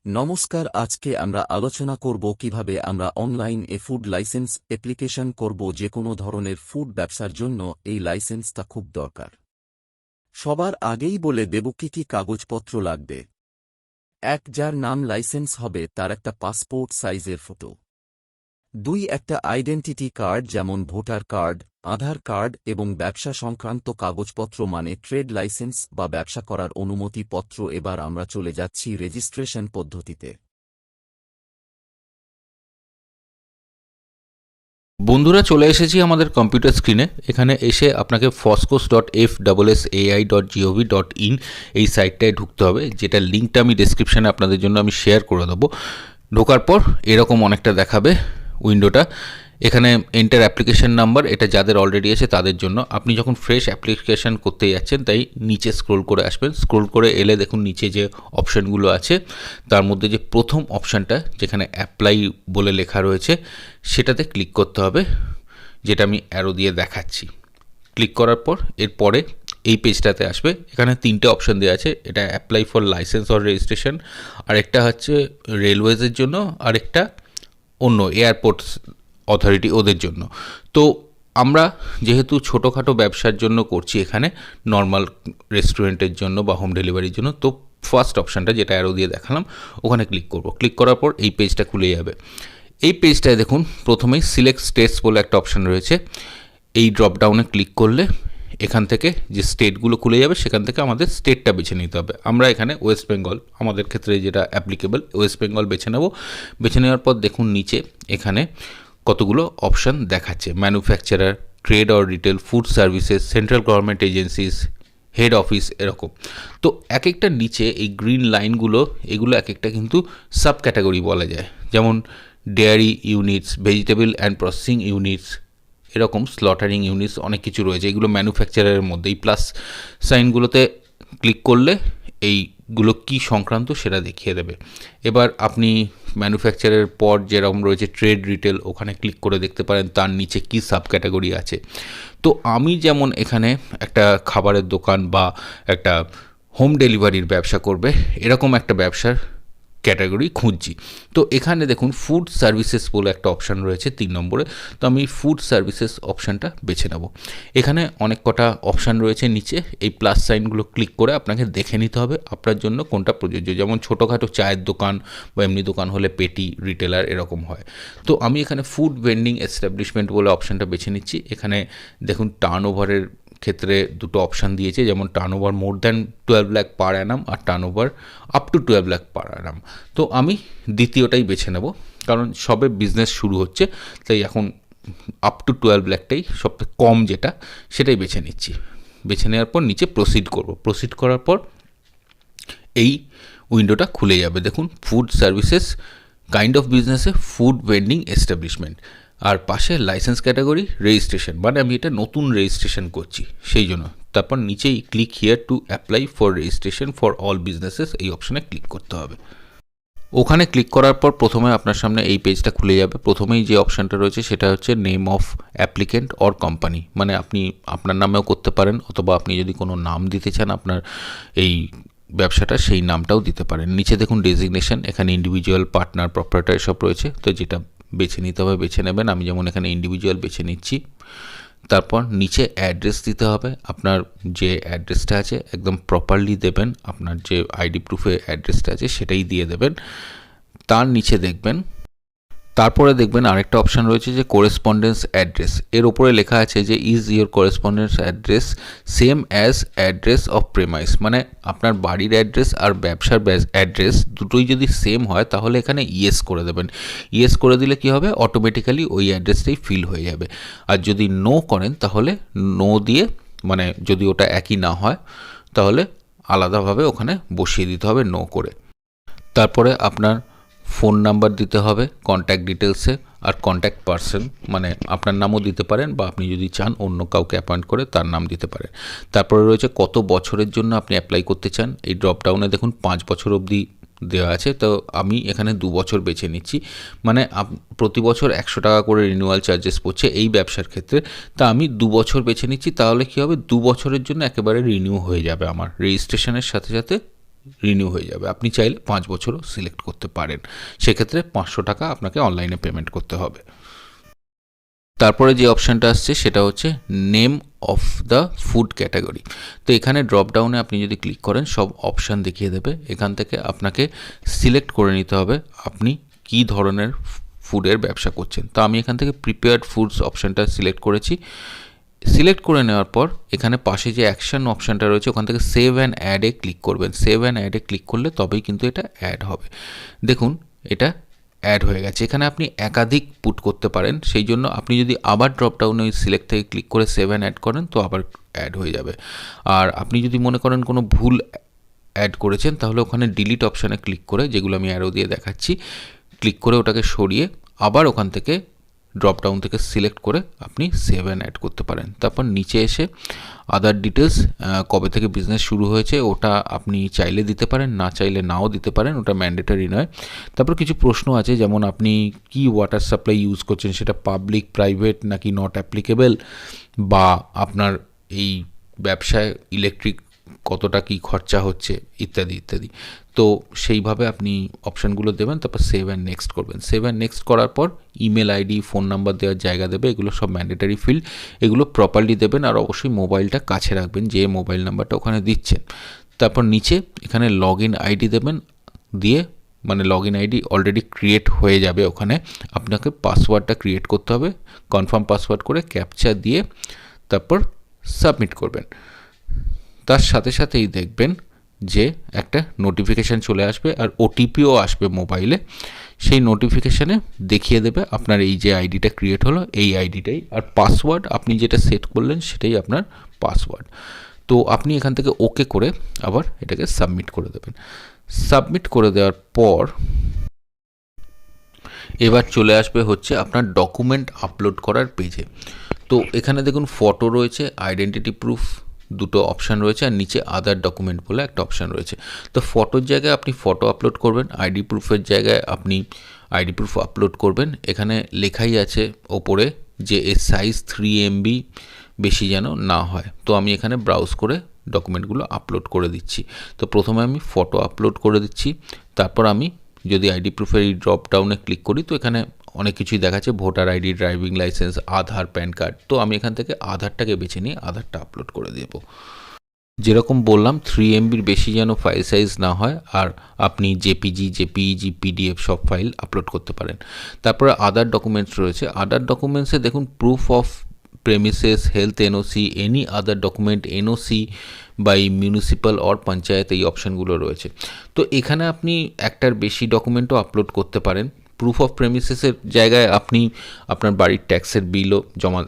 নমস্কার, আজকে আমরা আলোচনা করব কিভাবে আমরা অনলাইন ফুড লাইসেন্স অ্যাপ্লিকেশন করব। যে কোনো ধরনের ফুড ব্যবসার জন্য এই লাইসেন্সটা খুব দরকার। সবার আগেই বলে দেব কি কি কাগজপত্র লাগবে। এক, যার নাম লাইসেন্স হবে তার একটা পাসপোর্ট সাইজের ফটো। 2, একটা আইডেন্টিটি কার্ড যেমন ভোটার কার্ড, আধার কার্ড এবং ব্যবসা সংক্রান্ত কাগজপত্র মানে ট্রেড লাইসেন্স বা ব্যবসা করার অনুমতিপত্র। এবার আমরা চলে যাচ্ছি রেজিস্ট্রেশন পদ্ধতিতে। বন্ধুরা, চলে এসেছি আমাদের কম্পিউটার স্ক্রিনে। এখানে এসে আপনাকে foscos.fssai.gov.in এই সাইটটায় ঢুকতে হবে, যেটা লিঙ্কটা আমি ডেসক্রিপশানে আপনাদের জন্য আমি শেয়ার করে দেবো। ঢোকার পর এরকম অনেকটা দেখাবে উইন্ডোটা। এখানে এন্টার অ্যাপ্লিকেশন নাম্বার, এটা যাদের অলরেডি আছে তাদের জন্য। আপনি যখন ফ্রেশ অ্যাপ্লিকেশান করতে যাচ্ছেন তাই নিচে স্ক্রোল করে আসবেন। স্ক্রোল করে এলে দেখুন নিচে যে অপশানগুলো আছে তার মধ্যে যে প্রথম অপশানটা যেখানে অ্যাপ্লাই বলে লেখা রয়েছে সেটাতে ক্লিক করতে হবে, যেটা আমি অ্যারো দিয়ে দেখাচ্ছি। ক্লিক করার পর এরপরে এই পেজটাতে আসবে। এখানে 3টে অপশান দেওয়া আছে। এটা apply for licence or registration, আরেকটা হচ্ছে রেলওয়েজের জন্য, আরেকটা অন্য এয়ারপোর্টস অথরিটি ওদের জন্য। তো আমরা যেহেতু ছোটোখাটো ব্যবসার জন্য করছি, এখানে নর্মাল রেস্টুরেন্টের জন্য বা হোম ডেলিভারির জন্য, তো ফার্স্ট অপশানটা যেটা অ্যারো দিয়ে দেখালাম ওখানে ক্লিক করব। ক্লিক করার পর এই পেজটা খুলে যাবে। এই পেজটায় দেখুন প্রথমেই সিলেক্ট স্টেটস বলে একটা অপশান রয়েছে। এই ড্রপডাউনে ক্লিক করলে এখান থেকে যে স্টেটগুলো খুলে যাবে সেখান থেকে আমাদের স্টেটটা বেছে নিতে হবে। আমরা এখানে ওয়েস্ট বেঙ্গল, আমাদের ক্ষেত্রে যেটা অ্যাপ্লিকেবল, ওয়েস্ট বেঙ্গল বেছে নেব। বেছে নেওয়ার পর দেখুন নিচে এখানে কতগুলো অপশান দেখাচ্ছে: manufacturer, trade or retail, food services, central government agencies, head office, এরকম। তো এক একটা নিচে এই গ্রিন লাইনগুলো, এগুলো এক একটা কিন্তু সাব ক্যাটাগরি বলা যায়। যেমন dairy units, vegetable and processing units, এরকম স্লটারিং ইউনিটস, অনেক কিছু রয়েছে। এগুলো ম্যানুফ্যাকচারারের মধ্যে। এই প্লাস সাইনগুলোতে ক্লিক করলে এইগুলো কি সংক্রান্ত সেটা দেখিয়ে দেবে। এবার আপনি ম্যানুফ্যাকচারের পর যেরকম রয়েছে ট্রেড রিটেল, ওখানে ক্লিক করে দেখতে পারেন তার নিচে কি সাব ক্যাটাগরি আছে। তো আমি যেমন এখানে একটা খাবারের দোকান বা একটা হোম ডেলিভারির ব্যবসা করবে এরকম একটা ব্যবসার ক্যাটাগরি খুঁজছি। তো এখানে দেখুন ফুড সার্ভিসেস বলে একটা অপশান রয়েছে 3 নম্বরে। তো আমি ফুড সার্ভিসেস অপশানটা বেছে নেব। এখানে অনেক কটা অপশান রয়েছে নিচে। এই প্লাস সাইনগুলো ক্লিক করে আপনাকে দেখে নিতে হবে আপনার জন্য কোনটা প্রযোজ্য। যেমন ছোটোখাটো চায়ের দোকান বা এমনি দোকান হলে পেটি রিটেলার এরকম হয়। তো আমি এখানে ফুড ভেন্ডিং এস্টাবলিশমেন্ট বলে অপশানটা বেছে নিচ্ছি। এখানে দেখুন টার্ন ওভারের ক্ষেত্রে দুটো অপশান দিয়েছে, যেমন turn over more than 12 lakh per annum আর turn over up to 12 lakh per annum. তো আমি দ্বিতীয়টাই বেছে নেব, কারণ সবে বিজনেস শুরু হচ্ছে, তাই এখন আপ টু 12 লাখটাই সবথেকে কম যেটা, সেটাই বেছে নিচ্ছি। বেছে নেওয়ার পর নিচে প্রসিড করব। প্রসিড করার পর এই উইন্ডোটা খুলে যাবে। দেখুন ফুড সার্ভিসেস, কাইন্ড অফ বিজনেসে ফুড ভেন্ডিং এস্টাবলিশমেন্ট, আর পাশে লাইসেন্স ক্যাটাগরি রেজিস্ট্রেশন, মানে আমি এটা নতুন রেজিস্ট্রেশন করছি সেই জন্য। তারপর নিচেই click here to apply for registration for all businesses, এই অপশানে ক্লিক করতে হবে। ওখানে ক্লিক করার পর প্রথমে আপনার সামনে এই পেজটা খুলে যাবে। প্রথমেই যে অপশানটা রয়েছে সেটা হচ্ছে name of applicant or company, মানে আপনি আপনার নামেও করতে পারেন, অথবা আপনি যদি কোনো নাম দিতে চান আপনার এই ব্যবসাটা, সেই নামটাও দিতে পারেন। নিচে দেখুন ডেজিগনেশন, এখানে ইন্ডিভিজুয়াল, পার্টনার, প্রপারেটর সব রয়েছে। তো যেটা বেছে নিতে হবে বেছে নেবেন। আমি যেমন এখানে ইন্ডিভিজুয়াল বেছে নিচ্ছি। তারপর নিচে অ্যাড্রেস দিতে হবে। আপনার যে অ্যাড্রেসটা আছে একদম প্রপারলি দেবেন, আপনার যে আইডি প্রুফে অ্যাড্রেসটা আছে সেটাই দিয়ে দেবেন। তার নিচে দেখবেন, তারপরে দেখবেন আরেকটা অপশান রয়েছে যে করেসপন্ডেন্স অ্যাড্রেস। এর ওপরে লেখা আছে যে is your correspondence address same as address of premises, মানে আপনার বাড়ির অ্যাড্রেস আর ব্যবসার অ্যাড্রেস দুটোই যদি সেম হয় তাহলে এখানে ইয়েস করে দেবেন। ইয়েস করে দিলে কি হবে, অটোমেটিক্যালি ওই অ্যাড্রেসটাই ফিল হয়ে যাবে। আর যদি নো করেন তাহলে নো দিয়ে, মানে যদি ওটা একই না হয় তাহলে আলাদাভাবে ওখানে বসিয়ে দিতে হবে নো করে। তারপরে আপনার ফোন নাম্বার দিতে হবে কন্ট্যাক্ট ডিটেলসে, আর কন্ট্যাক্ট পারসন মানে আপনার নামও দিতে পারেন, বা আপনি যদি চান অন্য কাউকে অ্যাপয়েন্ট করে তার নাম দিতে পারেন। তারপরে রয়েছে কত বছরের জন্য আপনি অ্যাপ্লাই করতে চান। এই ড্রপডাউনে দেখুন 5 বছর অবধি দেওয়া আছে। তো আমি এখানে 2 বছর বেছে নিচ্ছি, মানে প্রতি বছর 100 টাকা করে রিনিউয়াল চার্জেস পড়ছে এই ব্যবসার ক্ষেত্রে। তা আমি 2 বছর বেছে নিচ্ছি, তাহলে কী হবে, 2 বছরের জন্য একেবারে রিনিউ হয়ে যাবে আমার রেজিস্ট্রেশনের সাথে সাথে রিনিউ হয়ে যাবে। আপনি চাইলে 5 বছরও সিলেক্ট করতে পারেন। সেক্ষেত্রে 500 টাকা আপনাকে অনলাইনে পেমেন্ট করতে হবে। তারপরে যে অপশানটা আসছে সেটা হচ্ছে name of the food category. তো এখানে ড্রপডাউনে আপনি যদি ক্লিক করেন সব অপশান দেখিয়ে দেবে। এখান থেকে আপনাকে সিলেক্ট করে নিতে হবে আপনি কী ধরনের ফুডের ব্যবসা করছেন। তো আমি এখান থেকে প্রিপেয়ার্ড ফুডস অপশানটা সিলেক্ট করেছি। সিলেক্ট করে নেওয়ার পর এখানে পাশে যে অ্যাকশন অপশানটা রয়েছে ওখান থেকে সেভ অ্যান্ড অ্যাডে ক্লিক করবেন। সেভ অ্যান্ড অ্যাডে ক্লিক করলে তবেই কিন্তু এটা অ্যাড হবে। দেখুন এটা অ্যাড হয়ে গেছে। এখানে আপনি একাধিক পুট করতে পারেন, সেই জন্য আপনি যদি আবার ড্রপডাউনে ওই সিলেক্ট থেকে ক্লিক করে সেভ অ্যান্ড অ্যাড করেন তো আবার অ্যাড হয়ে যাবে। আর আপনি যদি মনে করেন কোনো ভুল অ্যাড করেছেন তাহলে ওখানে ডিলিট অপশানে ক্লিক করে, যেগুলো আমি অ্যারো দিয়ে দেখাচ্ছি, ক্লিক করে ওটাকে সরিয়ে আবার ওখান থেকে ড্রপডাউন থেকে সিলেক্ট করে আপনি সেভ অ্যান্ড অ্যাড করতে পারেন। তারপর নিচে এসে আদার ডিটেলস, কবে থেকে বিজনেস শুরু হয়েছে ওটা আপনি চাইলে দিতে পারেন, না চাইলে নাও দিতে পারেন, ওটা ম্যান্ডেটরি নয়। তারপর কিছু প্রশ্ন আছে, যেমন আপনি কি ওয়াটার সাপ্লাই ইউজ করছেন, সেটা পাবলিক, প্রাইভেট নাকি নট অ্যাপ্লিকেবল, বা আপনার এই ব্যবসায় ইলেকট্রিক কতটা কি খরচা হচ্ছে ইত্যাদি ইত্যাদি। তো সেইভাবে আপনি অপশানগুলো দেবেন, তারপর সেভ অ্যান্ড নেক্সট করবেন। সেভ অ্যান্ড নেক্সট করার পর ইমেল আইডি, ফোন নাম্বার দেওয়ার জায়গা দেবে, এগুলো সব ম্যান্ডেটারি ফিল্ড, এগুলো প্রপারলি দেবেন। আর অবশ্যই মোবাইলটা কাছে রাখবেন, যে মোবাইল নাম্বারটা ওখানে দিচ্ছেন। তারপর নিচে এখানে লগ ইন আইডি দেবেন, দিয়ে মানে log in ID already create হয়ে যাবে, ওখানে আপনাকে পাসওয়ার্ডটা ক্রিয়েট করতে হবে, কনফার্ম পাসওয়ার্ড করে ক্যাপচা দিয়ে তারপর সাবমিট করবেন। তার সাথে সাথেই দেখবেন যে একটা নোটিফিকেশান চলে আসবে আর ওটিপিও আসবে মোবাইলে। সেই নোটিফিকেশানে দেখিয়ে দেবে আপনার এই যে আইডিটা ক্রিয়েট হলো এই আইডিটাই, আর পাসওয়ার্ড আপনি যেটা সেট করলেন সেটাই আপনার পাসওয়ার্ড। তো আপনি এখান থেকে ওকে করে আবার এটাকে সাবমিট করে দেবেন। সাবমিট করে দেওয়ার পর এবার চলে আসবে হচ্ছে আপনার ডকুমেন্ট আপলোড করার পেজে। তো এখানে দেখুন ফটো রয়েছে, আইডেন্টিটি প্রুফ দুটো অপশান রয়েছে, আর নিচে আদার ডকুমেন্ট বলে একটা অপশান রয়েছে। তো ফটোর জায়গায় আপনি ফটো আপলোড করবেন, আইডি প্রুফের জায়গায় আপনি আইডি প্রুফ আপলোড করবেন। এখানে লেখাই আছে ওপরে যে এর সাইজ 3 MB বেশি যেন না হয়। তো আমি এখানে ব্রাউজ করে ডকুমেন্টগুলো আপলোড করে দিচ্ছি। তো প্রথমে আমি ফটো আপলোড করে দিচ্ছি, তারপর আমি যদি আইডি প্রুফের এই ড্রপ ডাউনে ক্লিক করি তো এখানে অনেক কিছুই দেখাচ্ছে, ভোটার আইডি, ড্রাইভিং লাইসেন্স, আধার, প্যান কার্ড। তো আমি এখান থেকে আধারটাকে বেছে নিয়ে আধারটা আপলোড করে দেব। যেরকম বললাম 3 MBর বেশি যেন ফাইল সাইজ না হয়, আর আপনি জেপিজি, জেপিইজি, পিডিএফ সব ফাইল আপলোড করতে পারেন। তারপরে আদার ডকুমেন্টস রয়েছে। আদার ডকুমেন্টসে দেখুন proof of premises, health NOC, any other document, NOC by municipal or panchayat, এই অপশানগুলো রয়েছে। তো এখানে আপনি একটার বেশি ডকুমেন্টও আপলোড করতে পারেন। প্রুফ অফ প্রেমিসেসের জায়গায় আপনি আপনার বাড়ির ট্যাক্সের বিলও জমা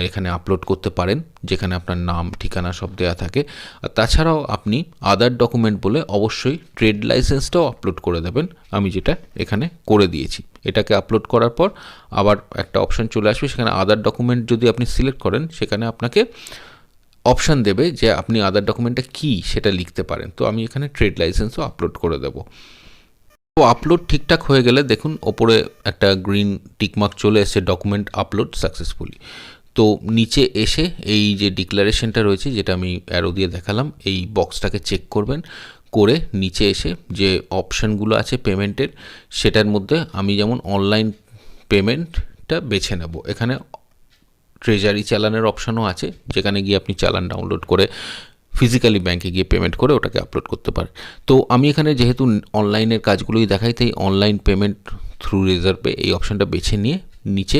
এখানে আপলোড করতে পারেন, যেখানে আপনার নাম, ঠিকানা সব দেওয়া থাকে। আর তাছাড়াও আপনি আদার ডকুমেন্ট বলে অবশ্যই ট্রেড লাইসেন্সটাও আপলোড করে দেবেন, আমি যেটা এখানে করে দিয়েছি। এটাকে আপলোড করার পর আবার একটা অপশান চলে আসবে, সেখানে আদার ডকুমেন্ট যদি আপনি সিলেক্ট করেন সেখানে আপনাকে অপশান দেবে যে আপনি আদার ডকুমেন্টটা কী সেটা লিখতে পারেন। তো আমি এখানে ট্রেড লাইসেন্সও আপলোড করে দেবো। তো আপলোড ঠিকঠাক হয়ে গেলে দেখুন ওপরে একটা গ্রিন টিকমার্ক চলে এসেছে, ডকুমেন্ট আপলোড সাকসেসফুলি। তো নিচে এসে এই যে ডিক্লারেশনটা রয়েছে, যেটা আমি অ্যারো দিয়ে দেখালাম, এই বক্সটাকে চেক করবেন, করে নিচে এসে যে অপশানগুলো আছে পেমেন্টের, সেটার মধ্যে আমি যেমন অনলাইন পেমেন্টটা বেছে নেব। এখানে ট্রেজারি চালানের অপশানও আছে, যেখানে গিয়ে আপনি চালান ডাউনলোড করে ফিজিক্যালি ব্যাংকে গিয়ে পেমেন্ট করে ওটাকে আপলোড করতে পারেন। তো আমি এখানে যেহেতু অনলাইনের কাজগুলোই দেখাই, তাই অনলাইন পেমেন্ট থ্রু রিজার্ভে এই অপশানটা বেছে নিয়ে নিচে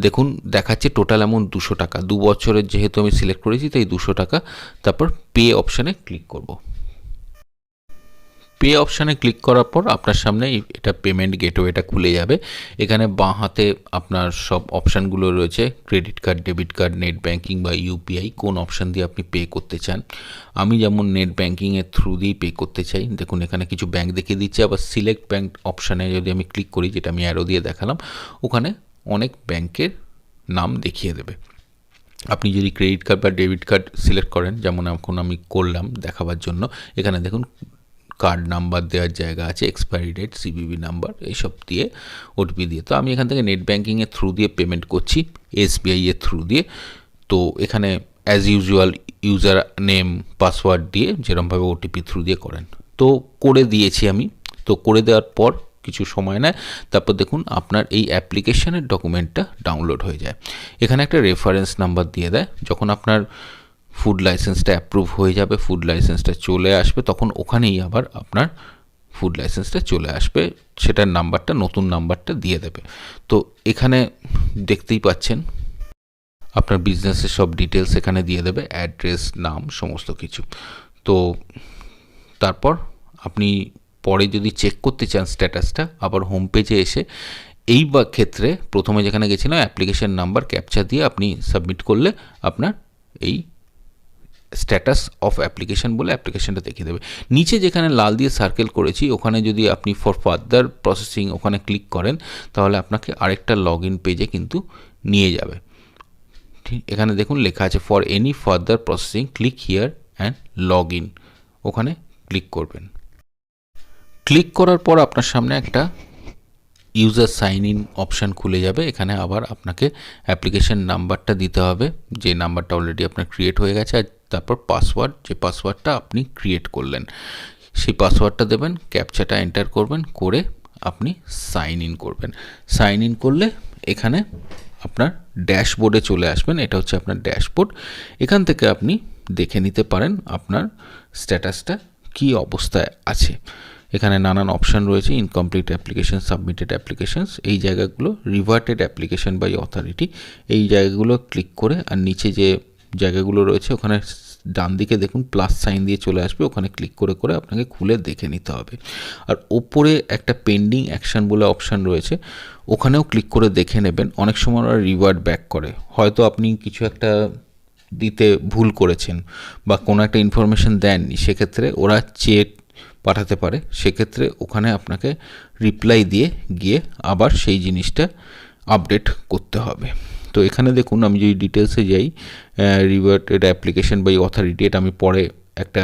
দেখুন দেখাচ্ছে টোটাল অ্যামাউন্ট 200 টাকা। 2 বছরের যেহেতু আমি সিলেক্ট করেছি তাই 200 টাকা। তারপর পে অপশানে ক্লিক করব। পে অপশানে ক্লিক করার পর আপনার সামনে এটা পেমেন্ট গেটওয়েটা খুলে যাবে। এখানে বাঁ হাতে আপনার সব অপশানগুলো রয়েছে, credit card, debit card, net banking বা ইউপিআই, কোন অপশান দিয়ে আপনি পে করতে চান। আমি যেমন নেট ব্যাঙ্কিংয়ের থ্রু দিয়েই পে করতে চাই। দেখুন এখানে কিছু ব্যাঙ্ক দেখিয়ে দিচ্ছে, আবার সিলেক্ট ব্যাঙ্ক অপশানে যদি আমি ক্লিক করি, যেটা আমি অ্যারো দিয়ে দেখালাম, ওখানে অনেক ব্যাঙ্কের নাম দেখিয়ে দেবে। আপনি যদি ক্রেডিট কার্ড বা ডেবিট কার্ড সিলেক্ট করেন, যেমন এখন আমি করলাম দেখাবার জন্য, এখানে দেখুন কার্ড নাম্বার দেওয়ার জায়গা আছে, এক্সপায়ারি ডেট, সিভিভি নাম্বার, এইসব দিয়ে ওটিপি দিয়ে। তো আমি এখান থেকে নেট ব্যাঙ্কিংয়ের থ্রু দিয়ে পেমেন্ট করছি, এসবিআই এর থ্রু দিয়ে। তো এখানে as usual user name, password দিয়ে যেরকমভাবে ওটিপি থ্রু দিয়ে করেন। তো করে দিয়েছি আমি। তো করে দেওয়ার পর কিছু সময় নেয়, তারপর দেখুন আপনার এই অ্যাপ্লিকেশনের ডকুমেন্টটা ডাউনলোড হয়ে যায়। এখানে একটা রেফারেন্স নাম্বার দিয়ে দেয়। যখন আপনার ফুড লাইসেন্সটা অ্যাপ্রুভ হয়ে যাবে, ফুড লাইসেন্সটা চলে আসবে, তখন ওখানেই আবার আপনার ফুড লাইসেন্সটা চলে আসবে, সেটার নাম্বারটা, নতুন নাম্বারটা দিয়ে দেবে। তো এখানে দেখতেই পাচ্ছেন আপনার বিজনেসের সব ডিটেলস এখানে দিয়ে দেবে, অ্যাড্রেস, নাম, সমস্ত কিছু। তো তারপর আপনি পরে যদি চেক করতে চান স্ট্যাটাসটা, আবার হোম পেজে এসে এই বা ক্ষেত্রে প্রথমে যেখানে গেছিলাম অ্যাপ্লিকেশন নাম্বার ক্যাপচা দিয়ে আপনি সাবমিট করলে আপনার এই স্ট্যাটাস অফ অ্যাপ্লিকেশন বলে অ্যাপ্লিকেশনটা দেখিয়ে দেবে। নিচে যেখানে লাল দিয়ে সার্কেল করেছি ওখানে যদি আপনি ফর ফার্দার প্রসেসিং ওখানে ক্লিক করেন, তাহলে আপনাকে আরেকটা লগ ইন পেজে কিন্তু নিয়ে যাবে। ঠিক এখানে দেখুন লেখা আছে for any further processing click here and log in, ওখানে ক্লিক করবেন। ক্লিক করার পর আপনার সামনে একটা ইউজার সাইন ইন অপশান খুলে যাবে। এখানে আবার আপনাকে অ্যাপ্লিকেশন নাম্বারটা দিতে হবে, যে নাম্বারটা অলরেডি আপনার ক্রিয়েট হয়ে গেছে, আর তারপর পাসওয়ার্ড, যে পাসওয়ার্ডটা আপনি ক্রিয়েট করলেন সেই পাসওয়ার্ডটা দেবেন, ক্যাপচাটা এন্টার করবেন, করে আপনি সাইন ইন করবেন। সাইন ইন করলে এখানে আপনার ড্যাশবোর্ডে চলে আসবেন। এটা হচ্ছে আপনার ড্যাশবোর্ড। এখান থেকে আপনি দেখে নিতে পারেন আপনার স্ট্যাটাসটা কী অবস্থায় আছে। এখানে নানান অপশান রয়েছে, ইনকমপ্লিট অ্যাপ্লিকেশন, সাবমিটেড অ্যাপ্লিকেশনস, এই জায়গাগুলো রিভার্টেড অ্যাপ্লিকেশন বাই অথরিটি, এই জায়গাগুলো ক্লিক করে, আর নিচে যে জায়গাগুলো রয়েছে ওখানে ডান দিকে দেখুন প্লাস সাইন দিয়ে চলে আসবে, ওখানে ক্লিক করে করে আপনাকে খুলে দেখে নিতে হবে। আর ওপরে একটা পেন্ডিং অ্যাকশান বলে অপশান রয়েছে, ওখানেও ক্লিক করে দেখে নেবেন। অনেক সময় ওরা রিভার্ট ব্যাক করে, হয়তো আপনি কিছু একটা দিতে ভুল করেছেন বা কোনো একটা ইনফরমেশান দেননি, সেক্ষেত্রে ওরা চেক পাঠাতে পারে, সেক্ষেত্রে ওখানে আপনাকে রিপ্লাই দিয়ে গিয়ে আবার সেই জিনিসটা আপডেট করতে হবে। তো এখানে দেখুন আমি যদি ডিটেলসে যাই, রিভার্টেড অ্যাপ্লিকেশন বাই অথরিটি, এটা আমি পরে একটা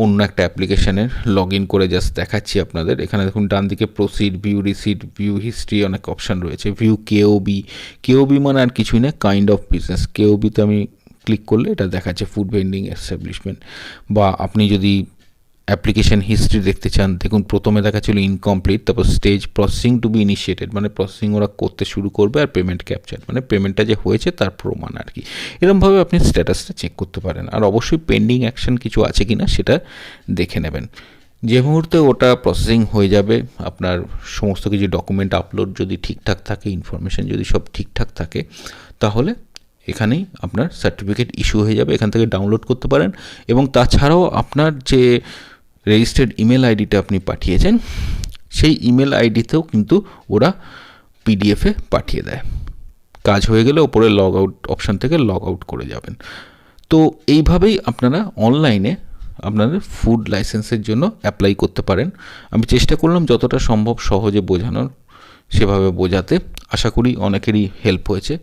অন্য একটা অ্যাপ্লিকেশানের লগ ইন করে জাস্ট দেখাচ্ছি আপনাদের। এখানে দেখুন ডান দিকে proceed, view receipt, view history, অনেক অপশান রয়েছে। ভিউ কেওবি, কেওবি মানে আর কিছুই না, কাইন্ড অফ বিজনেস। কেওবিতে আমি ক্লিক করলে এটা দেখাচ্ছে ফুড ভেন্ডিং এস্টাবলিশমেন্ট। বা আপনি যদি অ্যাপ্লিকেশন হিস্ট্রি দেখতে চান, দেখুন প্রথমে দেখাচ্ছিল ইনকমপ্লিট, তারপর stage processing to be initiated, মানে প্রসেসিং ওরা করতে শুরু করবে, আর পেমেন্ট ক্যাপচার মানে পেমেন্টটা যে হয়েছে তার প্রমাণ আর কি। এরকমভাবে আপনি স্ট্যাটাসটা চেক করতে পারেন। আর অবশ্যই পেন্ডিং অ্যাকশন কিছু আছে কি না সেটা দেখে নেবেন। যে মুহূর্তে ওটা প্রসেসিং হয়ে যাবে, আপনার সমস্ত কিছু ডকুমেন্ট আপলোড যদি ঠিকঠাক থাকে, ইনফরমেশান যদি সব ঠিকঠাক থাকে, তাহলে এখানেই আপনার সার্টিফিকেট ইস্যু হয়ে যাবে। এখান থেকে ডাউনলোড করতে পারেন। এবং তাছাড়াও আপনার যে রেজিস্টার্ড ইমেল আইডিটা আপনি পাঠিয়েছেন, সেই ইমেল আইডিতেও কিন্তু ওরা পিডিএফে পাঠিয়ে দেয়। কাজ হয়ে গেলে ওপরে লগ আউট অপশান থেকে লগ আউট করে যাবেন। তো এইভাবেই আপনারা অনলাইনে আপনাদের ফুড লাইসেন্সের জন্য অ্যাপ্লাই করতে পারেন। আমি চেষ্টা করলাম যতটা সম্ভব সহজে বোঝানোর, সেভাবে বোঝাতে। আশা করি অনেকেরই হেল্প হয়েছে।